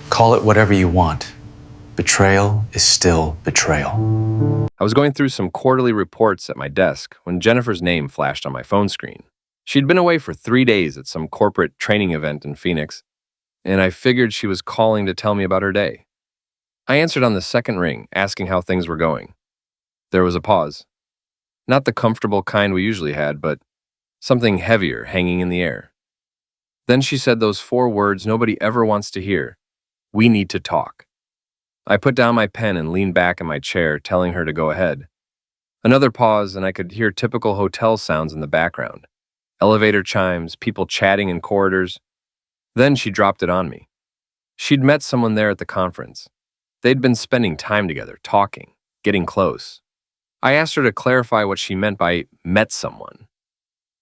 Call it whatever you want. Betrayal is still betrayal. I was going through some quarterly reports at my desk when Jennifer's name flashed on my phone screen. She'd been away for 3 days at some corporate training event in Phoenix, and I figured she was calling to tell me about her day. I answered on the second ring, asking how things were going. There was a pause. Not the comfortable kind we usually had, but something heavier hanging in the air. Then she said those 4 words nobody ever wants to hear. We need to talk. I put down my pen and leaned back in my chair, telling her to go ahead. Another pause, and I could hear typical hotel sounds in the background. Elevator chimes, people chatting in corridors. Then she dropped it on me. She'd met someone there at the conference. They'd been spending time together, talking, getting close. I asked her to clarify what she meant by met someone.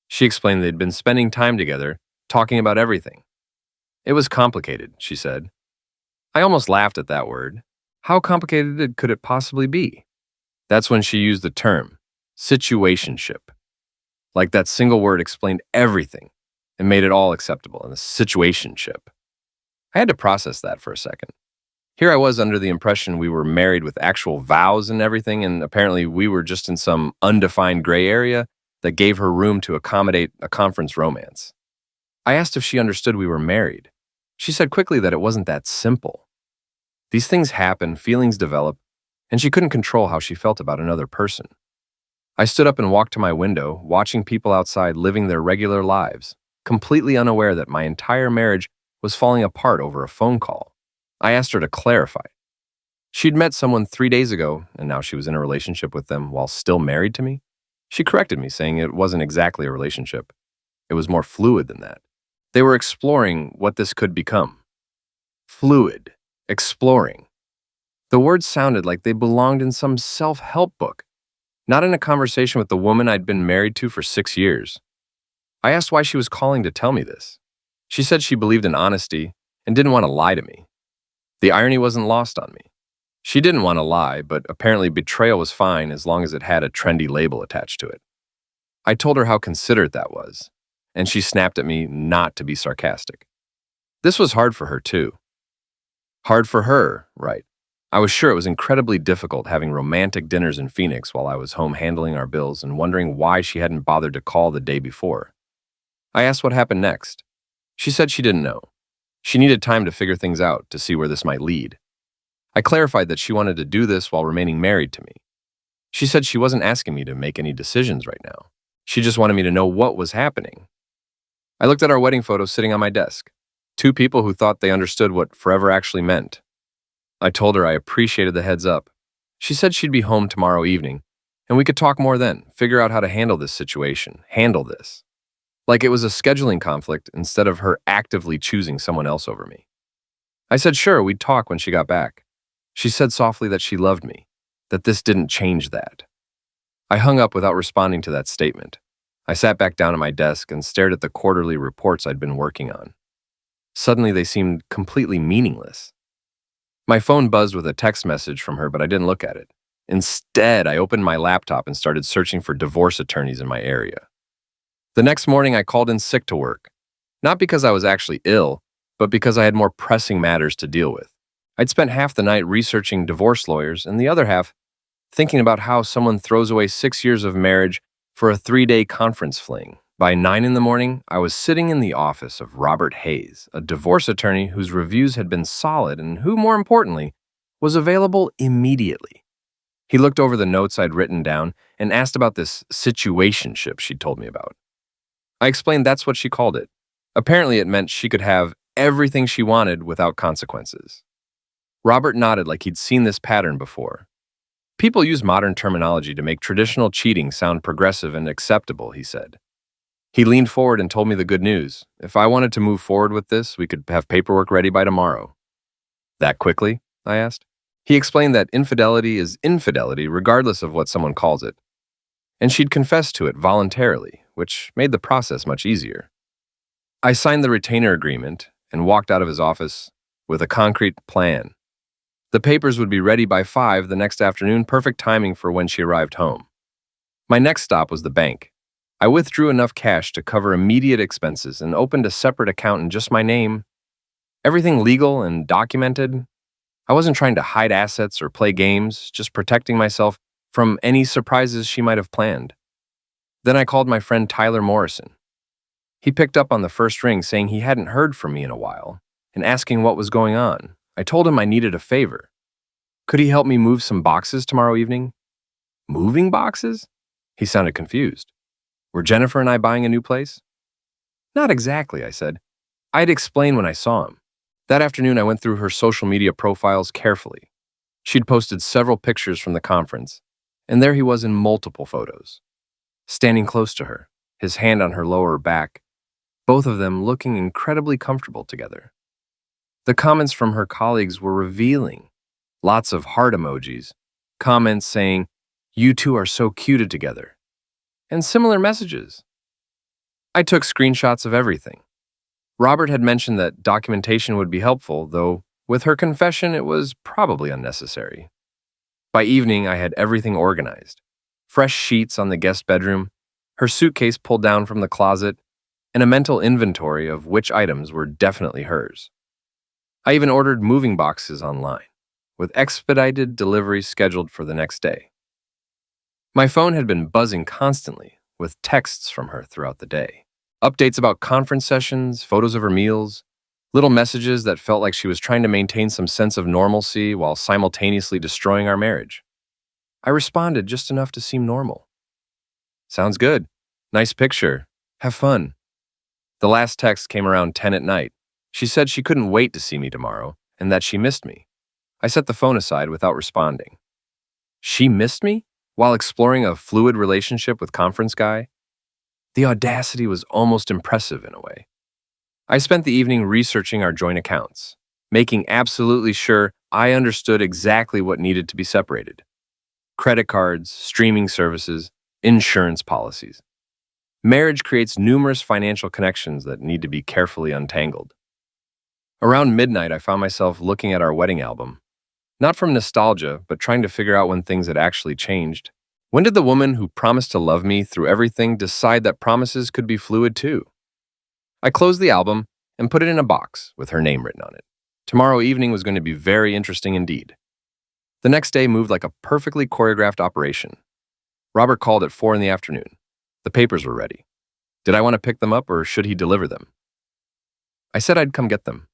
She explained they'd been spending time together, talking about everything. It was complicated, she said. I almost laughed at that word. How complicated could it possibly be? That's when she used the term, situationship. Like that single word explained everything and made it all acceptable in a situationship. I had to process that for a second. Here I was under the impression we were married with actual vows and everything, and apparently we were just in some undefined gray area that gave her room to accommodate a conference romance. I asked if she understood we were married. She said quickly that it wasn't that simple. These things happen, feelings develop, and she couldn't control how she felt about another person. I stood up and walked to my window, watching people outside living their regular lives, completely unaware that my entire marriage was falling apart over a phone call. I asked her to clarify. She'd met someone 3 days ago, and now she was in a relationship with them while still married to me. She corrected me, saying it wasn't exactly a relationship. It was more fluid than that. They were exploring what this could become. Fluid. Exploring. The words sounded like they belonged in some self-help book, not in a conversation with the woman I'd been married to for 6 years. I asked why she was calling to tell me this. She said she believed in honesty and didn't want to lie to me. The irony wasn't lost on me. She didn't want to lie, but apparently betrayal was fine as long as it had a trendy label attached to it. I told her how considerate that was, and she snapped at me not to be sarcastic. This was hard for her, too. Hard for her, right. I was sure it was incredibly difficult having romantic dinners in Phoenix while I was home handling our bills and wondering why she hadn't bothered to call the day before. I asked what happened next. She said she didn't know. She needed time to figure things out to see where this might lead. I clarified that she wanted to do this while remaining married to me. She said she wasn't asking me to make any decisions right now. She just wanted me to know what was happening. I looked at our wedding photos sitting on my desk. 2 people who thought they understood what forever actually meant. I told her I appreciated the heads up. She said she'd be home tomorrow evening, and we could talk more then, figure out how to handle this situation, handle this. Like it was a scheduling conflict instead of her actively choosing someone else over me. I said sure, we'd talk when she got back. She said softly that she loved me, that this didn't change that. I hung up without responding to that statement. I sat back down at my desk and stared at the quarterly reports I'd been working on. Suddenly, they seemed completely meaningless. My phone buzzed with a text message from her, but I didn't look at it. Instead, I opened my laptop and started searching for divorce attorneys in my area. The next morning, I called in sick to work. Not because I was actually ill, but because I had more pressing matters to deal with. I'd spent half the night researching divorce lawyers and the other half thinking about how someone throws away 6 years of marriage for a 3-day conference fling. By 9 in the morning, I was sitting in the office of Robert Hayes, a divorce attorney whose reviews had been solid and who, more importantly, was available immediately. He looked over the notes I'd written down and asked about this situationship she'd told me about. I explained that's what she called it. Apparently, it meant she could have everything she wanted without consequences. Robert nodded like he'd seen this pattern before. People use modern terminology to make traditional cheating sound progressive and acceptable, he said. He leaned forward and told me the good news. If I wanted to move forward with this, we could have paperwork ready by tomorrow. That quickly? I asked. He explained that infidelity is infidelity regardless of what someone calls it. And she'd confessed to it voluntarily, which made the process much easier. I signed the retainer agreement and walked out of his office with a concrete plan. The papers would be ready by 5 the next afternoon, perfect timing for when she arrived home. My next stop was the bank. I withdrew enough cash to cover immediate expenses and opened a separate account in just my name. Everything legal and documented. I wasn't trying to hide assets or play games, just protecting myself from any surprises she might have planned. Then I called my friend Tyler Morrison. He picked up on the first ring saying he hadn't heard from me in a while and asking what was going on. I told him I needed a favor. Could he help me move some boxes tomorrow evening? Moving boxes? He sounded confused. Were Jennifer and I buying a new place? Not exactly, I said. I'd explain when I saw him. That afternoon, I went through her social media profiles carefully. She'd posted several pictures from the conference, and there he was in multiple photos, standing close to her, his hand on her lower back, both of them looking incredibly comfortable together. The comments from her colleagues were revealing. Lots of heart emojis, comments saying, "You two are so cute together," and similar messages. I took screenshots of everything. Robert had mentioned that documentation would be helpful, though with her confession, it was probably unnecessary. By evening, I had everything organized. Fresh sheets on the guest bedroom, her suitcase pulled down from the closet, and a mental inventory of which items were definitely hers. I even ordered moving boxes online, with expedited delivery scheduled for the next day. My phone had been buzzing constantly, with texts from her throughout the day. Updates about conference sessions, photos of her meals, little messages that felt like she was trying to maintain some sense of normalcy while simultaneously destroying our marriage. I responded just enough to seem normal. Sounds good. Nice picture. Have fun. The last text came around 10 at night. She said she couldn't wait to see me tomorrow and that she missed me. I set the phone aside without responding. She missed me while exploring a fluid relationship with conference guy? The audacity was almost impressive in a way. I spent the evening researching our joint accounts, making absolutely sure I understood exactly what needed to be separated. Credit cards, streaming services, insurance policies. Marriage creates numerous financial connections that need to be carefully untangled. Around midnight, I found myself looking at our wedding album, not from nostalgia, but trying to figure out when things had actually changed. When did the woman who promised to love me through everything decide that promises could be fluid too? I closed the album and put it in a box with her name written on it. Tomorrow evening was going to be very interesting indeed. The next day moved like a perfectly choreographed operation. Robert called at 4 in the afternoon. The papers were ready. Did I want to pick them up or should he deliver them? I said I'd come get them.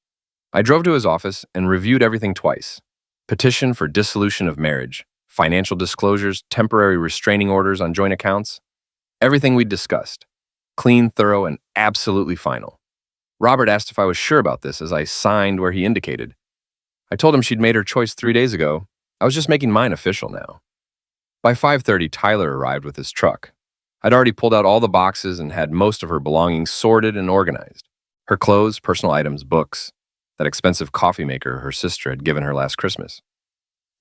I drove to his office and reviewed everything twice. Petition for dissolution of marriage, financial disclosures, temporary restraining orders on joint accounts. Everything we'd discussed. Clean, thorough, and absolutely final. Robert asked if I was sure about this as I signed where he indicated. I told him she'd made her choice 3 days ago. I was just making mine official now. By 5:30, Tyler arrived with his truck. I'd already pulled out all the boxes and had most of her belongings sorted and organized. Her clothes, personal items, books, that expensive coffee maker her sister had given her last Christmas.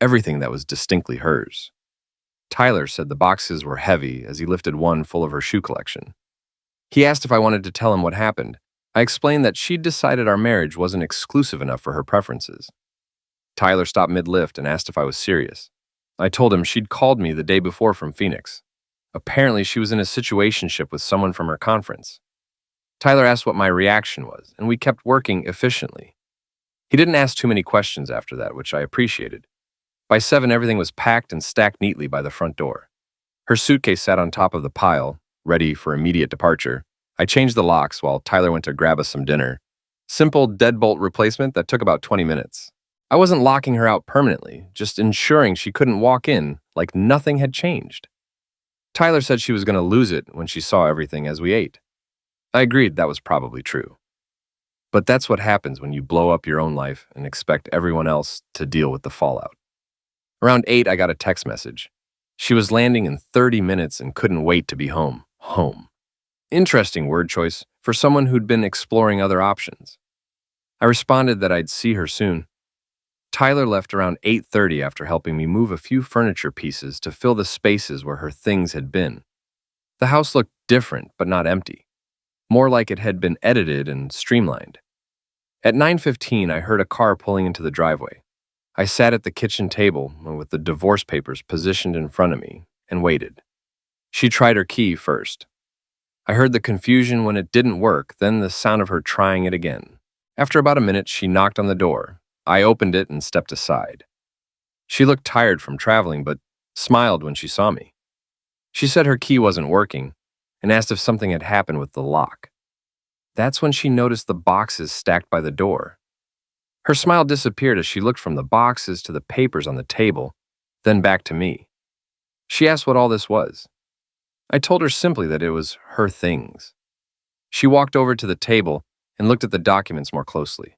Everything that was distinctly hers. Tyler said the boxes were heavy as he lifted one full of her shoe collection. He asked if I wanted to tell him what happened. I explained that she'd decided our marriage wasn't exclusive enough for her preferences. Tyler stopped mid-lift and asked if I was serious. I told him she'd called me the day before from Phoenix. Apparently, she was in a situationship with someone from her conference. Tyler asked what my reaction was, and we kept working efficiently. He didn't ask too many questions after that, which I appreciated. By 7, everything was packed and stacked neatly by the front door. Her suitcase sat on top of the pile, ready for immediate departure. I changed the locks while Tyler went to grab us some dinner. Simple deadbolt replacement that took about 20 minutes. I wasn't locking her out permanently, just ensuring she couldn't walk in like nothing had changed. Tyler said she was going to lose it when she saw everything as we ate. I agreed that was probably true. But that's what happens when you blow up your own life and expect everyone else to deal with the fallout. Around 8, I got a text message. She was landing in 30 minutes and couldn't wait to be home. Home. Interesting word choice for someone who'd been exploring other options. I responded that I'd see her soon. Tyler left around 8:30 after helping me move a few furniture pieces to fill the spaces where her things had been. The house looked different, but not empty. More like it had been edited and streamlined. At 9:15, I heard a car pulling into the driveway. I sat at the kitchen table with the divorce papers positioned in front of me and waited. She tried her key first. I heard the confusion when it didn't work, then the sound of her trying it again. After about a minute, she knocked on the door. I opened it and stepped aside. She looked tired from traveling, but smiled when she saw me. She said her key wasn't working and asked if something had happened with the lock. That's when she noticed the boxes stacked by the door. Her smile disappeared as she looked from the boxes to the papers on the table, then back to me. She asked what all this was. I told her simply that it was her things. She walked over to the table and looked at the documents more closely.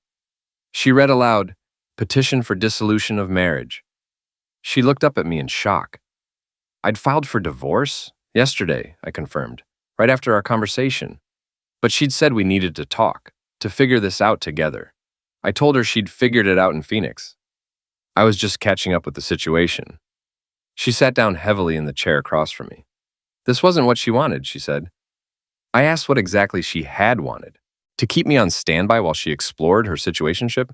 She read aloud, "Petition for dissolution of marriage." She looked up at me in shock. "I'd filed for divorce yesterday," I confirmed, right after our conversation. But she'd said we needed to talk, to figure this out together. I told her she'd figured it out in Phoenix. I was just catching up with the situation. She sat down heavily in the chair across from me. This wasn't what she wanted, she said. I asked what exactly she had wanted. To keep me on standby while she explored her situationship?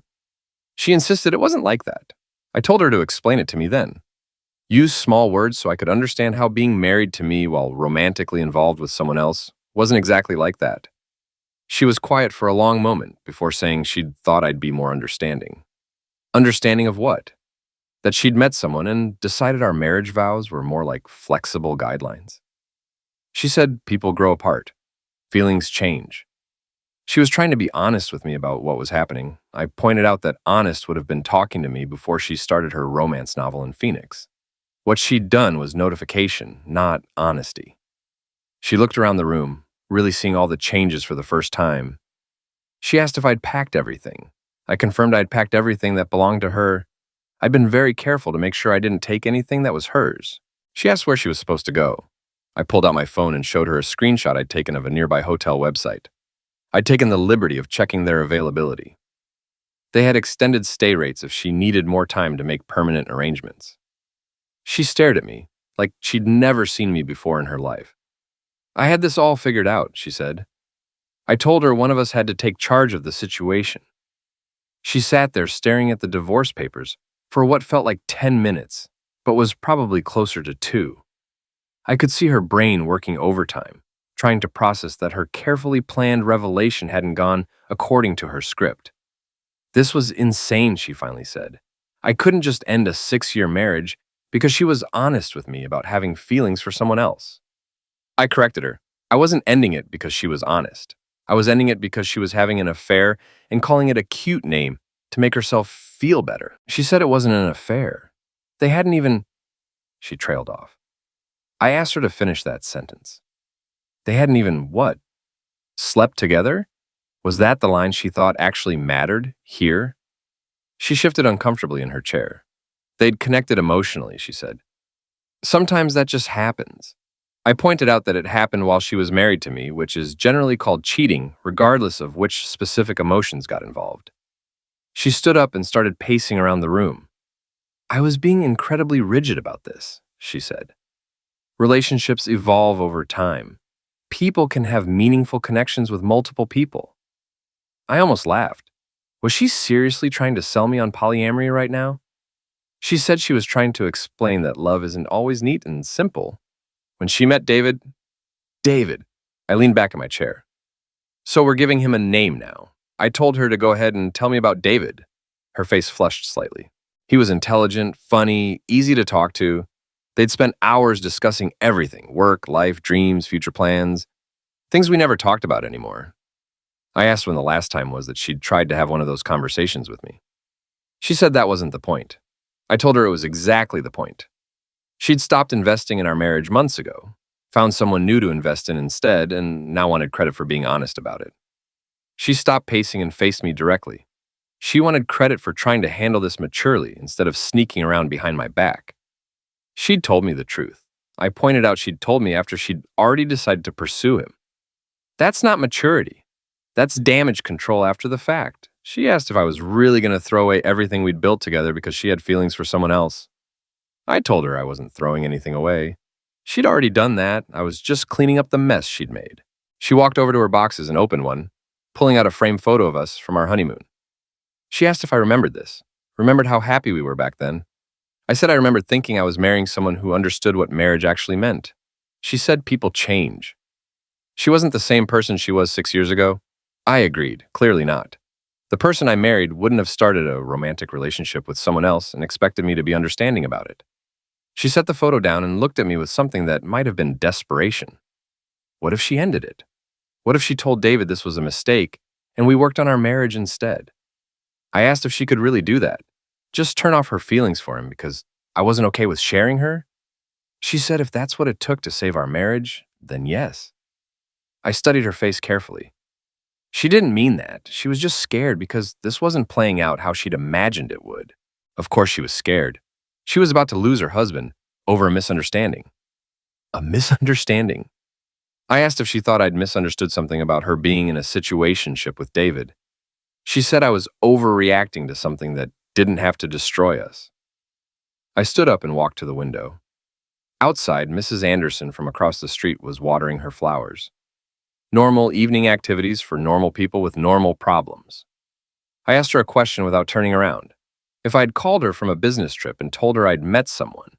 She insisted it wasn't like that. I told her to explain it to me then. Use small words so I could understand how being married to me while romantically involved with someone else wasn't exactly like that. She was quiet for a long moment before saying she'd thought I'd be more understanding. Understanding of what? That she'd met someone and decided our marriage vows were more like flexible guidelines. She said people grow apart. Feelings change. She was trying to be honest with me about what was happening. I pointed out that Honest would have been talking to me before she started her romance novel in Phoenix. What she'd done was notification, not honesty. She looked around the room, really seeing all the changes for the first time. She asked if I'd packed everything. I confirmed I'd packed everything that belonged to her. I'd been very careful to make sure I didn't take anything that was hers. She asked where she was supposed to go. I pulled out my phone and showed her a screenshot I'd taken of a nearby hotel website. I'd taken the liberty of checking their availability. They had extended stay rates if she needed more time to make permanent arrangements. She stared at me, like she'd never seen me before in her life. I had this all figured out, she said. I told her one of us had to take charge of the situation. She sat there staring at the divorce papers for what felt like 10 minutes, but was probably closer to 2. I could see her brain working overtime, trying to process that her carefully planned revelation hadn't gone according to her script. This was insane, she finally said. I couldn't just end a 6-year marriage because she was honest with me about having feelings for someone else. I corrected her. I wasn't ending it because she was honest. I was ending it because she was having an affair and calling it a cute name to make herself feel better. She said it wasn't an affair. They hadn't even... She trailed off. I asked her to finish that sentence. They hadn't even what? Slept together? Was that the line she thought actually mattered here? She shifted uncomfortably in her chair. They'd connected emotionally, she said. Sometimes that just happens. I pointed out that it happened while she was married to me, which is generally called cheating, regardless of which specific emotions got involved. She stood up and started pacing around the room. I was being incredibly rigid about this, she said. Relationships evolve over time. People can have meaningful connections with multiple people. I almost laughed. Was she seriously trying to sell me on polyamory right now? She said she was trying to explain that love isn't always neat and simple. When she met David, I leaned back in my chair. So we're giving him a name now. I told her to go ahead and tell me about David. Her face flushed slightly. He was intelligent, funny, easy to talk to. They'd spent hours discussing everything, work, life, dreams, future plans, things we never talked about anymore. I asked when the last time was that she'd tried to have one of those conversations with me. She said that wasn't the point. I told her it was exactly the point. She'd stopped investing in our marriage months ago, found someone new to invest in instead, and now wanted credit for being honest about it. She stopped pacing and faced me directly. She wanted credit for trying to handle this maturely instead of sneaking around behind my back. She'd told me the truth. I pointed out she'd told me after she'd already decided to pursue him. That's not maturity. That's damage control after the fact. She asked if I was really going to throw away everything we'd built together because she had feelings for someone else. I told her I wasn't throwing anything away. She'd already done that. I was just cleaning up the mess she'd made. She walked over to her boxes and opened one, pulling out a framed photo of us from our honeymoon. She asked if I remembered this, remembered how happy we were back then. I said I remembered thinking I was marrying someone who understood what marriage actually meant. She said people change. She wasn't the same person she was 6 years ago. I agreed, clearly not. The person I married wouldn't have started a romantic relationship with someone else and expected me to be understanding about it. She set the photo down and looked at me with something that might have been desperation. What if she ended it? What if she told David this was a mistake and we worked on our marriage instead? I asked if she could really do that, just turn off her feelings for him because I wasn't okay with sharing her. She said if that's what it took to save our marriage, then yes. I studied her face carefully. She didn't mean that. She was just scared because this wasn't playing out how she'd imagined it would. Of course she was scared. She was about to lose her husband over a misunderstanding. A misunderstanding? I asked if she thought I'd misunderstood something about her being in a situationship with David. She said I was overreacting to something that didn't have to destroy us. I stood up and walked to the window. Outside, Mrs. Anderson from across the street was watering her flowers. Normal evening activities for normal people with normal problems. I asked her a question without turning around. If I'd called her from a business trip and told her I'd met someone,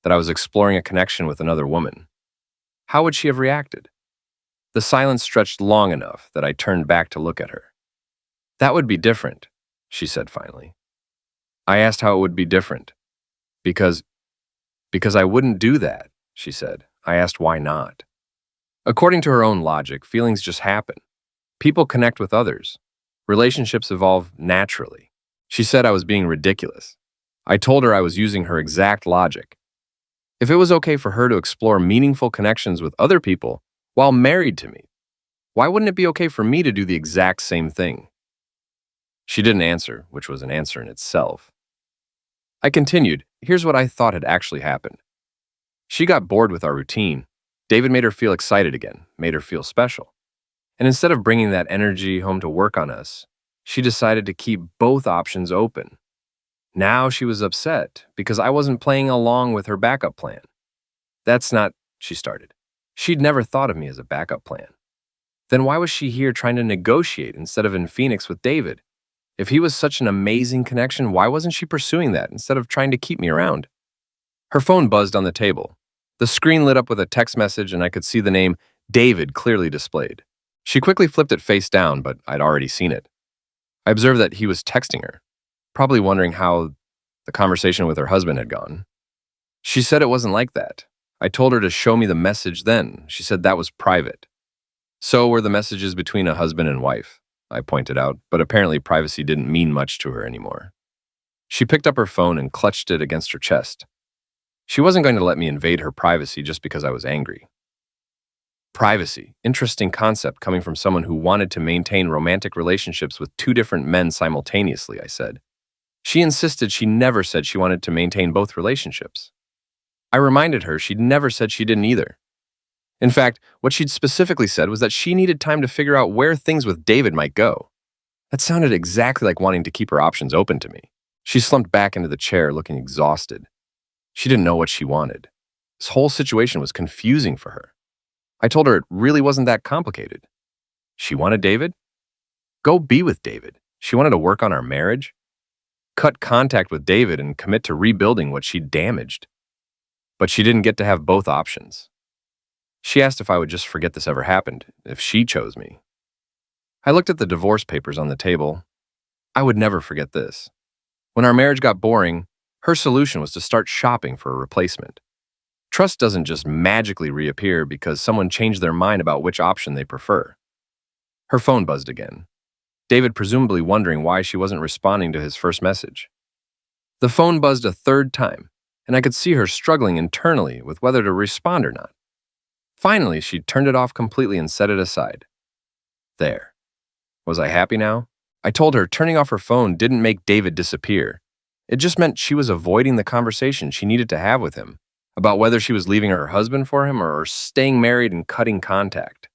that I was exploring a connection with another woman, how would she have reacted? The silence stretched long enough that I turned back to look at her. That would be different, she said finally. I asked how it would be different. Because I wouldn't do that, she said. I asked why not. According to her own logic, feelings just happen. People connect with others. Relationships evolve naturally. She said I was being ridiculous. I told her I was using her exact logic. If it was okay for her to explore meaningful connections with other people while married to me, why wouldn't it be okay for me to do the exact same thing? She didn't answer, which was an answer in itself. I continued, here's what I thought had actually happened. She got bored with our routine. David made her feel excited again, made her feel special. And instead of bringing that energy home to work on us, she decided to keep both options open. Now she was upset because I wasn't playing along with her backup plan. That's not, she started. She'd never thought of me as a backup plan. Then why was she here trying to negotiate instead of in Phoenix with David? If he was such an amazing connection, why wasn't she pursuing that instead of trying to keep me around? Her phone buzzed on the table. The screen lit up with a text message and I could see the name David clearly displayed. She quickly flipped it face down, but I'd already seen it. I observed that he was texting her, probably wondering how the conversation with her husband had gone. She said it wasn't like that. I told her to show me the message then. She said that was private. So were the messages between a husband and wife, I pointed out, but apparently privacy didn't mean much to her anymore. She picked up her phone and clutched it against her chest. She wasn't going to let me invade her privacy just because I was angry. Privacy, interesting concept coming from someone who wanted to maintain romantic relationships with two different men simultaneously, I said. She insisted she never said she wanted to maintain both relationships. I reminded her she'd never said she didn't either. In fact, what she'd specifically said was that she needed time to figure out where things with David might go. That sounded exactly like wanting to keep her options open to me. She slumped back into the chair, looking exhausted. She didn't know what she wanted. This whole situation was confusing for her. I told her it really wasn't that complicated. She wanted David? Go be with David. She wanted to work on our marriage? Cut contact with David and commit to rebuilding what she'd damaged. But she didn't get to have both options. She asked if I would just forget this ever happened, if she chose me. I looked at the divorce papers on the table. I would never forget this. When our marriage got boring, her solution was to start shopping for a replacement. Trust doesn't just magically reappear because someone changed their mind about which option they prefer. Her phone buzzed again. David presumably wondering why she wasn't responding to his first message. The phone buzzed a third time, and I could see her struggling internally with whether to respond or not. Finally, she turned it off completely and set it aside. There. Was I happy now? I told her turning off her phone didn't make David disappear. It just meant she was avoiding the conversation she needed to have with him about whether she was leaving her husband for him or staying married and cutting contact.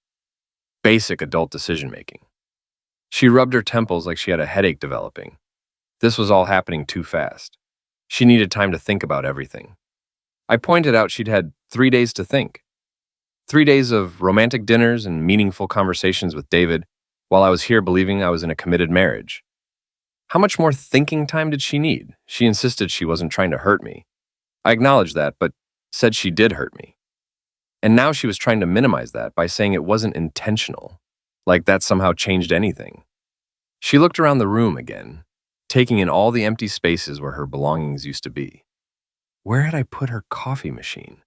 Basic adult decision-making. She rubbed her temples like she had a headache developing. This was all happening too fast. She needed time to think about everything. I pointed out she'd had 3 days to think. 3 days of romantic dinners and meaningful conversations with David while I was here believing I was in a committed marriage. How much more thinking time did she need? She insisted she wasn't trying to hurt me. I acknowledged that, but said she did hurt me. And now she was trying to minimize that by saying it wasn't intentional, like that somehow changed anything. She looked around the room again, taking in all the empty spaces where her belongings used to be. Where had I put her coffee machine?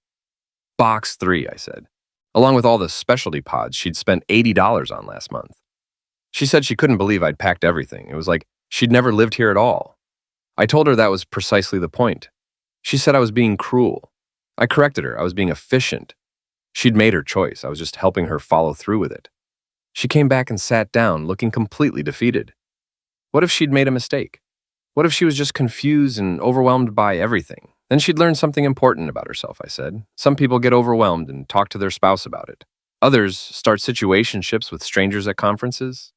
Box 3, I said, along with all the specialty pods she'd spent $80 on last month. She said she couldn't believe I'd packed everything. It was like she'd never lived here at all. I told her that was precisely the point. She said I was being cruel. I corrected her. I was being efficient. She'd made her choice. I was just helping her follow through with it. She came back and sat down, looking completely defeated. What if she'd made a mistake? What if she was just confused and overwhelmed by everything? Then she'd learn something important about herself, I said. Some people get overwhelmed and talk to their spouse about it. Others start situationships with strangers at conferences.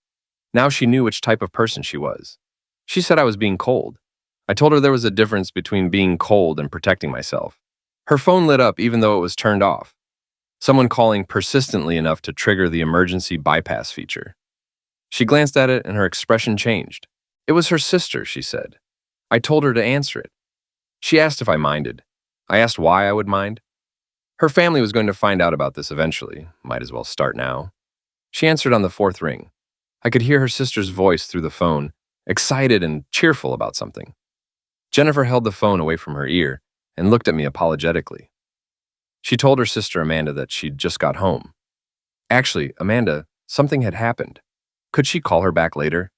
Now she knew which type of person she was. She said I was being cold. I told her there was a difference between being cold and protecting myself. Her phone lit up even though it was turned off. Someone calling persistently enough to trigger the emergency bypass feature. She glanced at it and her expression changed. It was her sister, she said. I told her to answer it. She asked if I minded. I asked why I would mind. Her family was going to find out about this eventually. Might as well start now. She answered on the 4th ring. I could hear her sister's voice through the phone, excited and cheerful about something. Jennifer held the phone away from her ear and looked at me apologetically. She told her sister Amanda that she'd just got home. Actually, Amanda, something had happened. Could she call her back later?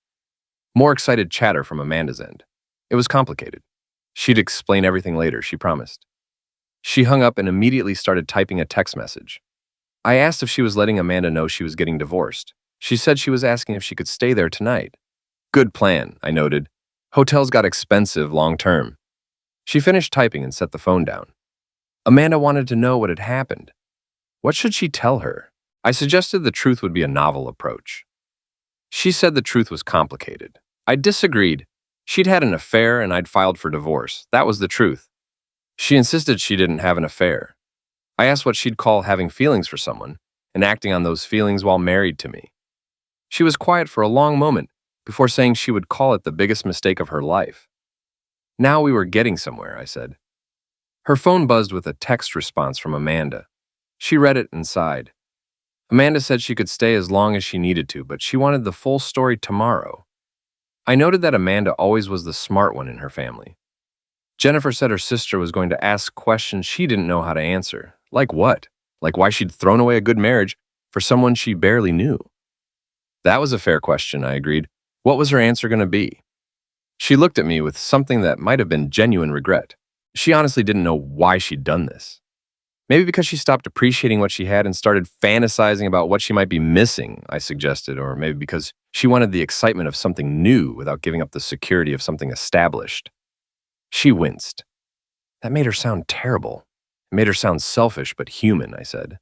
More excited chatter from Amanda's end. It was complicated. She'd explain everything later, she promised. She hung up and immediately started typing a text message. I asked if she was letting Amanda know she was getting divorced. She said she was asking if she could stay there tonight. Good plan, I noted. Hotels got expensive long term. She finished typing and set the phone down. Amanda wanted to know what had happened. What should she tell her? I suggested the truth would be a novel approach. She said the truth was complicated. I disagreed. She'd had an affair and I'd filed for divorce. That was the truth. She insisted she didn't have an affair. I asked what she'd call having feelings for someone and acting on those feelings while married to me. She was quiet for a long moment before saying she would call it the biggest mistake of her life. Now we were getting somewhere, I said. Her phone buzzed with a text response from Amanda. She read it and sighed. Amanda said she could stay as long as she needed to, but she wanted the full story tomorrow. I noted that Amanda always was the smart one in her family. Jennifer said her sister was going to ask questions she didn't know how to answer. Like what? Like why she'd thrown away a good marriage for someone she barely knew. That was a fair question, I agreed. What was her answer going to be? She looked at me with something that might have been genuine regret. She honestly didn't know why she'd done this. Maybe because she stopped appreciating what she had and started fantasizing about what she might be missing, I suggested, or maybe because she wanted the excitement of something new without giving up the security of something established. She winced. That made her sound terrible. It made her sound selfish but human, I said.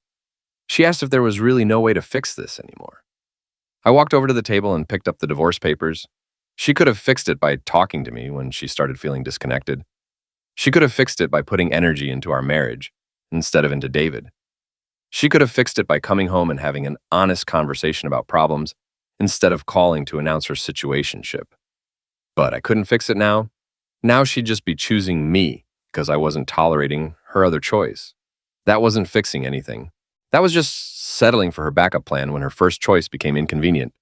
She asked if there was really no way to fix this anymore. I walked over to the table and picked up the divorce papers. She could have fixed it by talking to me when she started feeling disconnected. She could have fixed it by putting energy into our marriage instead of into David. She could have fixed it by coming home and having an honest conversation about problems instead of calling to announce her situationship. But I couldn't fix it now. Now she'd just be choosing me because I wasn't tolerating her other choice. That wasn't fixing anything. That was just settling for her backup plan when her first choice became inconvenient.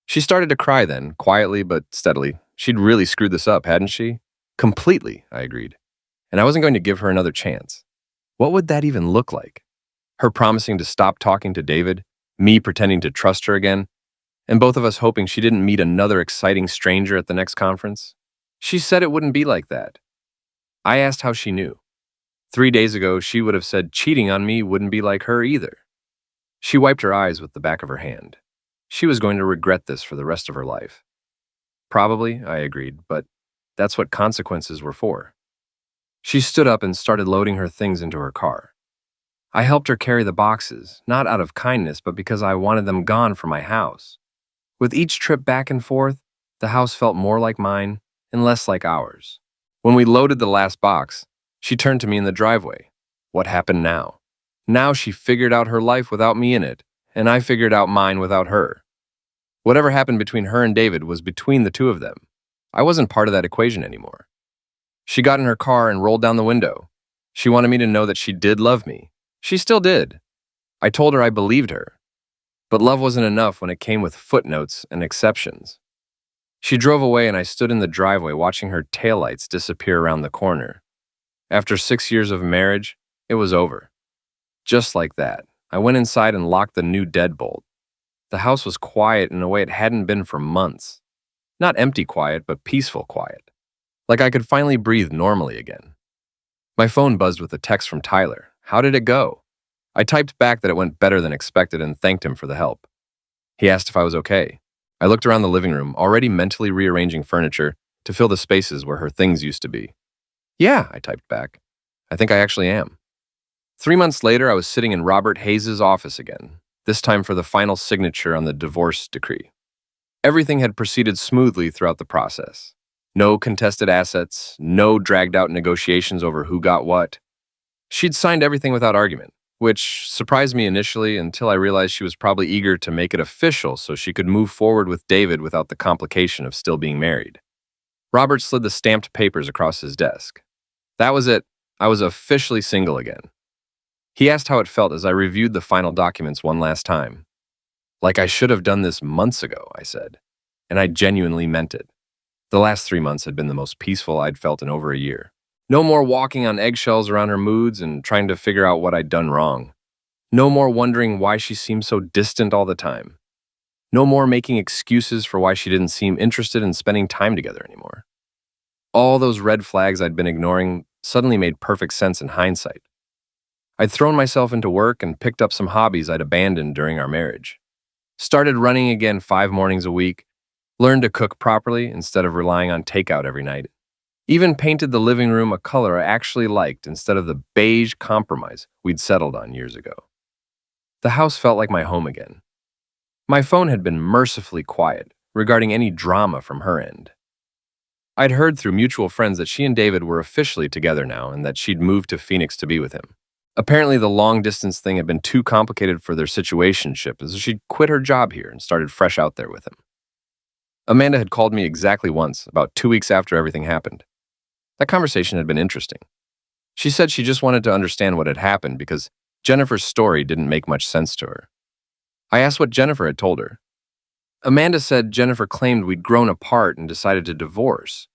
She started to cry then, quietly but steadily. She'd really screwed this up, hadn't she? Completely, I agreed. And I wasn't going to give her another chance. What would that even look like? Her promising to stop talking to David, me pretending to trust her again, and both of us hoping she didn't meet another exciting stranger at the next conference? She said it wouldn't be like that. I asked how she knew. 3 days ago, she would have said cheating on me wouldn't be like her either. She wiped her eyes with the back of her hand. She was going to regret this for the rest of her life. Probably, I agreed, but that's what consequences were for. She stood up and started loading her things into her car. I helped her carry the boxes, not out of kindness, but because I wanted them gone from my house. With each trip back and forth, the house felt more like mine and less like ours. When we loaded the last box, she turned to me in the driveway. What happened now? Now she figured out her life without me in it, and I figured out mine without her. Whatever happened between her and David was between the two of them. I wasn't part of that equation anymore. She got in her car and rolled down the window. She wanted me to know that she did love me. She still did. I told her I believed her. But love wasn't enough when it came with footnotes and exceptions. She drove away and I stood in the driveway watching her taillights disappear around the corner. After 6 years of marriage, it was over. Just like that, I went inside and locked the new deadbolt. The house was quiet in a way it hadn't been for months. Not empty quiet, but peaceful quiet. Like I could finally breathe normally again. My phone buzzed with a text from Tyler. How did it go? I typed back that it went better than expected and thanked him for the help. He asked if I was okay. I looked around the living room, already mentally rearranging furniture to fill the spaces where her things used to be. Yeah, I typed back. I think I actually am. 3 months later, I was sitting in Robert Hayes' office again, this time for the final signature on the divorce decree. Everything had proceeded smoothly throughout the process. No contested assets, no dragged-out negotiations over who got what. She'd signed everything without argument, which surprised me initially until I realized she was probably eager to make it official so she could move forward with David without the complication of still being married. Robert slid the stamped papers across his desk. That was it. I was officially single again. He asked how it felt as I reviewed the final documents one last time. Like I should have done this months ago, I said, and I genuinely meant it. The last 3 months had been the most peaceful I'd felt in over a year. No more walking on eggshells around her moods and trying to figure out what I'd done wrong. No more wondering why she seemed so distant all the time. No more making excuses for why she didn't seem interested in spending time together anymore. All those red flags I'd been ignoring suddenly made perfect sense in hindsight. I'd thrown myself into work and picked up some hobbies I'd abandoned during our marriage. Started running again 5 mornings a week, learned to cook properly instead of relying on takeout every night. Even painted the living room a color I actually liked instead of the beige compromise we'd settled on years ago. The house felt like my home again. My phone had been mercifully quiet regarding any drama from her end. I'd heard through mutual friends that she and David were officially together now and that she'd moved to Phoenix to be with him. Apparently, the long-distance thing had been too complicated for their situationship, so she'd quit her job here and started fresh out there with him. Amanda had called me exactly once, about 2 weeks after everything happened. That conversation had been interesting. She said she just wanted to understand what had happened because Jennifer's story didn't make much sense to her. I asked what Jennifer had told her. Amanda said Jennifer claimed we'd grown apart and decided to divorce,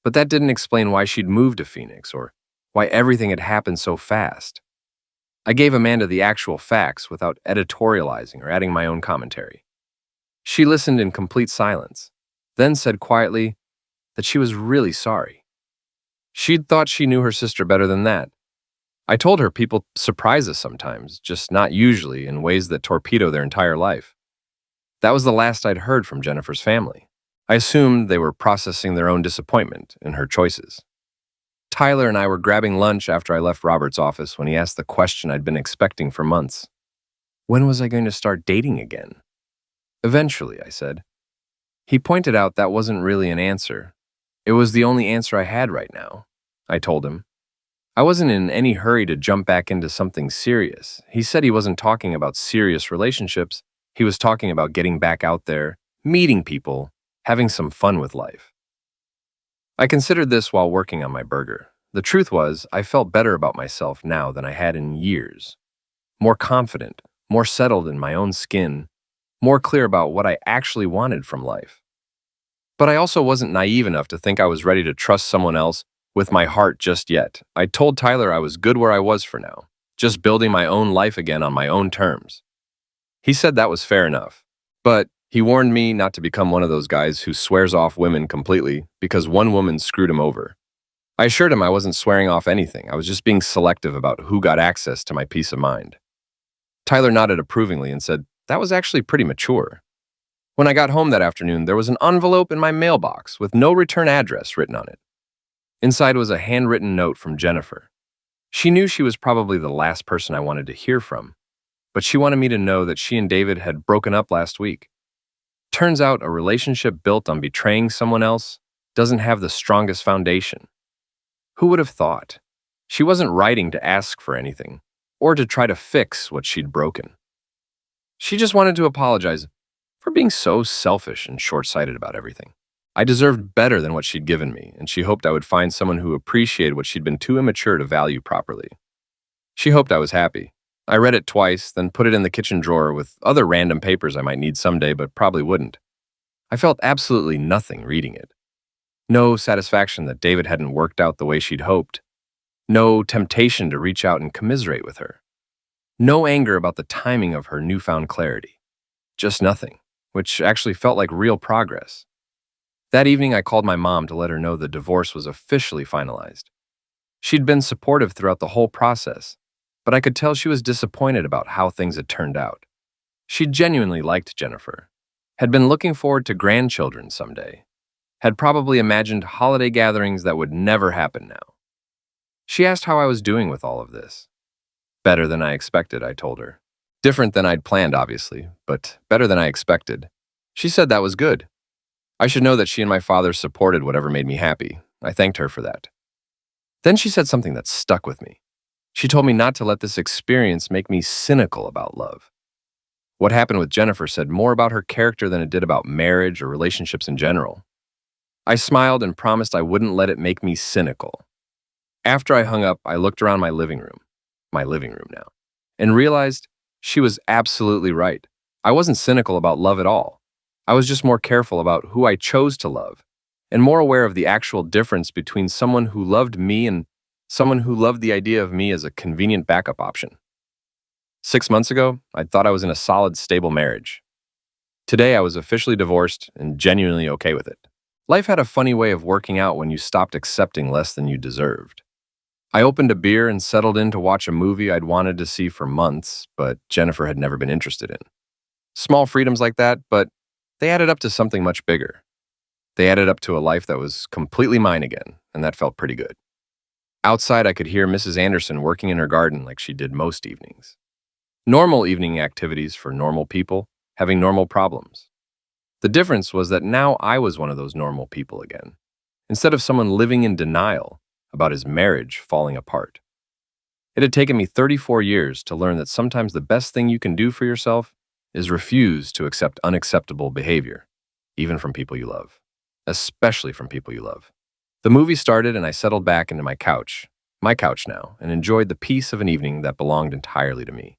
but that didn't explain why she'd moved to Phoenix or why everything had happened so fast. I gave Amanda the actual facts without editorializing or adding my own commentary. She listened in complete silence, then said quietly that she was really sorry. She'd thought she knew her sister better than that. I told her people surprise us sometimes, just not usually in ways that torpedo their entire life. That was the last I'd heard from Jennifer's family. I assumed they were processing their own disappointment in her choices. Tyler and I were grabbing lunch after I left Robert's office when he asked the question I'd been expecting for months. When was I going to start dating again? Eventually, I said. He pointed out that wasn't really an answer. It was the only answer I had right now, I told him. I wasn't in any hurry to jump back into something serious. He said he wasn't talking about serious relationships. He was talking about getting back out there, meeting people, having some fun with life. I considered this while working on my burger. The truth was, I felt better about myself now than I had in years. More confident, more settled in my own skin, more clear about what I actually wanted from life. But I also wasn't naive enough to think I was ready to trust someone else with my heart just yet. I told Tyler I was good where I was for now, just building my own life again on my own terms. He said that was fair enough, but he warned me not to become one of those guys who swears off women completely because one woman screwed him over. I assured him I wasn't swearing off anything. I was just being selective about who got access to my peace of mind. Tyler nodded approvingly and said, that was actually pretty mature. When I got home that afternoon, there was an envelope in my mailbox with no return address written on it. Inside was a handwritten note from Jennifer. She knew she was probably the last person I wanted to hear from, but she wanted me to know that she and David had broken up last week. Turns out a relationship built on betraying someone else doesn't have the strongest foundation. Who would have thought? She wasn't writing to ask for anything or to try to fix what she'd broken. She just wanted to apologize for being so selfish and short-sighted about everything. I deserved better than what she'd given me, and she hoped I would find someone who appreciated what she'd been too immature to value properly. She hoped I was happy. I read it twice, then put it in the kitchen drawer with other random papers I might need someday but probably wouldn't. I felt absolutely nothing reading it. No satisfaction that David hadn't worked out the way she'd hoped. No temptation to reach out and commiserate with her. No anger about the timing of her newfound clarity. Just nothing, which actually felt like real progress. That evening, I called my mom to let her know the divorce was officially finalized. She'd been supportive throughout the whole process, but I could tell she was disappointed about how things had turned out. She genuinely liked Jennifer, had been looking forward to grandchildren someday, had probably imagined holiday gatherings that would never happen now. She asked how I was doing with all of this. Better than I expected, I told her. Different than I'd planned, obviously, but better than I expected. She said that was good. I should know that she and my father supported whatever made me happy. I thanked her for that. Then she said something that stuck with me. She told me not to let this experience make me cynical about love. What happened with Jennifer said more about her character than it did about marriage or relationships in general. I smiled and promised I wouldn't let it make me cynical. After I hung up, I looked around my living room now, and realized she was absolutely right. I wasn't cynical about love at all. I was just more careful about who I chose to love, and more aware of the actual difference between someone who loved me and someone who loved the idea of me as a convenient backup option. 6 months ago, I thought I was in a solid, stable marriage. Today, I was officially divorced and genuinely okay with it. Life had a funny way of working out when you stopped accepting less than you deserved. I opened a beer and settled in to watch a movie I'd wanted to see for months, but Jennifer had never been interested in. Small freedoms like that, but they added up to something much bigger. They added up to a life that was completely mine again, and that felt pretty good. Outside, I could hear Mrs. Anderson working in her garden like she did most evenings. Normal evening activities for normal people having normal problems. The difference was that now I was one of those normal people again, instead of someone living in denial about his marriage falling apart. It had taken me 34 years to learn that sometimes the best thing you can do for yourself is refuse to accept unacceptable behavior, even from people you love, especially from people you love. The movie started and I settled back into my couch now, and enjoyed the peace of an evening that belonged entirely to me.